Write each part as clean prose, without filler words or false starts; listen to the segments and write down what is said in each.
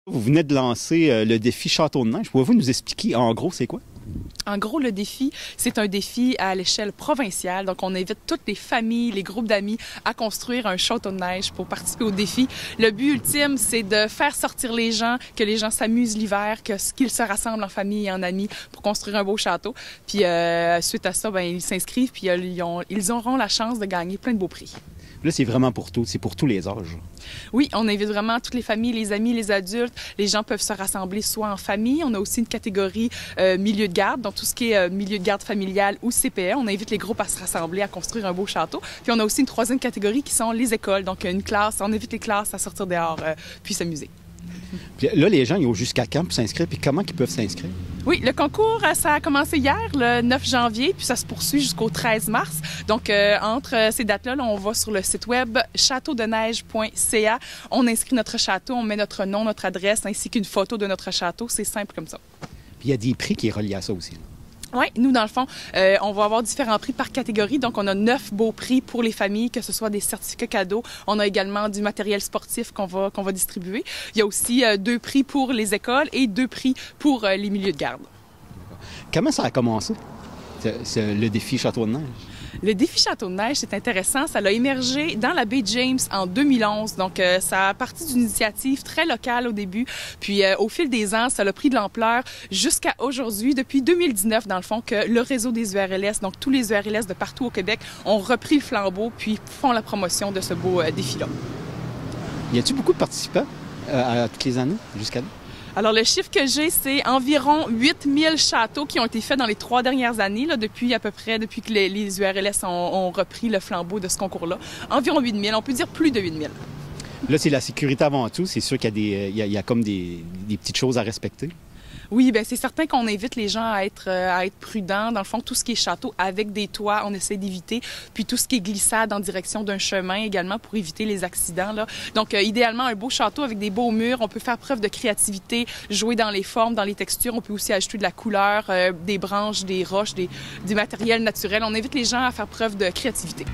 Vous venez de lancer le défi Château de neige. Pouvez-vous nous expliquer en gros c'est quoi? En gros, le défi, c'est un défi à l'échelle provinciale. Donc, on invite toutes les familles, les groupes d'amis à construire un château de neige pour participer au défi. Le but ultime, c'est de faire sortir les gens, que les gens s'amusent l'hiver, qu'ils se rassemblent en famille et en amis pour construire un beau château. Puis, suite à ça, ils s'inscrivent puis ils auront la chance de gagner plein de beaux prix. Là, c'est vraiment pour tout, c'est pour tous les âges. Oui, on invite vraiment toutes les familles, les amis, les adultes. Les gens peuvent se rassembler soit en famille. On a aussi une catégorie milieu de garde, donc tout ce qui est milieu de garde familial ou CPE. On invite les groupes à se rassembler, à construire un beau château. Puis on a aussi une troisième catégorie qui sont les écoles, donc une classe. On invite les classes à sortir dehors puis s'amuser. Puis là, les gens, ils ont jusqu'à quand pour s'inscrire? Puis comment ils peuvent s'inscrire? Oui, le concours, ça a commencé hier, le 9 janvier, puis ça se poursuit jusqu'au 13 mars. Donc, entre ces dates-là, on va sur le site web châteaudeneige.ca. On inscrit notre château, on met notre nom, notre adresse, ainsi qu'une photo de notre château. C'est simple comme ça. Puis il y a des prix qui sont reliés à ça aussi. Oui, nous, dans le fond, on va avoir différents prix par catégorie. Donc, on a 9 beaux prix pour les familles, que ce soit des certificats cadeaux. On a également du matériel sportif qu'on va distribuer. Il y a aussi 2 prix pour les écoles et 2 prix pour les milieux de garde. Comment ça a commencé, le défi Château de neige? Le défi Château de neige, c'est intéressant. Ça a émergé dans la baie James en 2011. Donc, ça a parti d'une initiative très locale au début. Puis, au fil des ans, ça a pris de l'ampleur jusqu'à aujourd'hui, depuis 2019, dans le fond, que le réseau des URLS, donc tous les URLS de partout au Québec, ont repris le flambeau puis font la promotion de ce beau défi-là. Y a-t-il beaucoup de participants à toutes les années, jusqu'à là? Alors, le chiffre que j'ai, c'est environ 8000 châteaux qui ont été faits dans les 3 dernières années, là, depuis que les URLS ont repris le flambeau de ce concours-là. Environ 8000, on peut dire plus de 8000. Là, c'est la sécurité avant tout. C'est sûr qu'il y a comme des petites choses à respecter. Oui, bien, c'est certain qu'on invite les gens à être prudents. Dans le fond, tout ce qui est château avec des toits, on essaie d'éviter. Puis tout ce qui est glissade en direction d'un chemin également pour éviter les accidents, là. Donc, idéalement, un beau château avec des beaux murs. On peut faire preuve de créativité, jouer dans les formes, dans les textures. On peut aussi ajouter de la couleur, des branches, des roches, du matériel naturel. On invite les gens à faire preuve de créativité.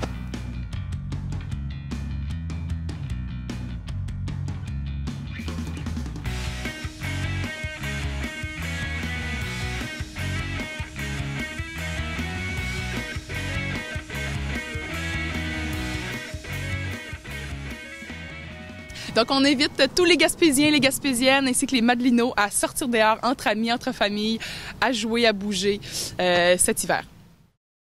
Donc, on invite tous les Gaspésiens et les Gaspésiennes ainsi que les Madelinots à sortir dehors entre amis, entre familles, à jouer, à bouger cet hiver.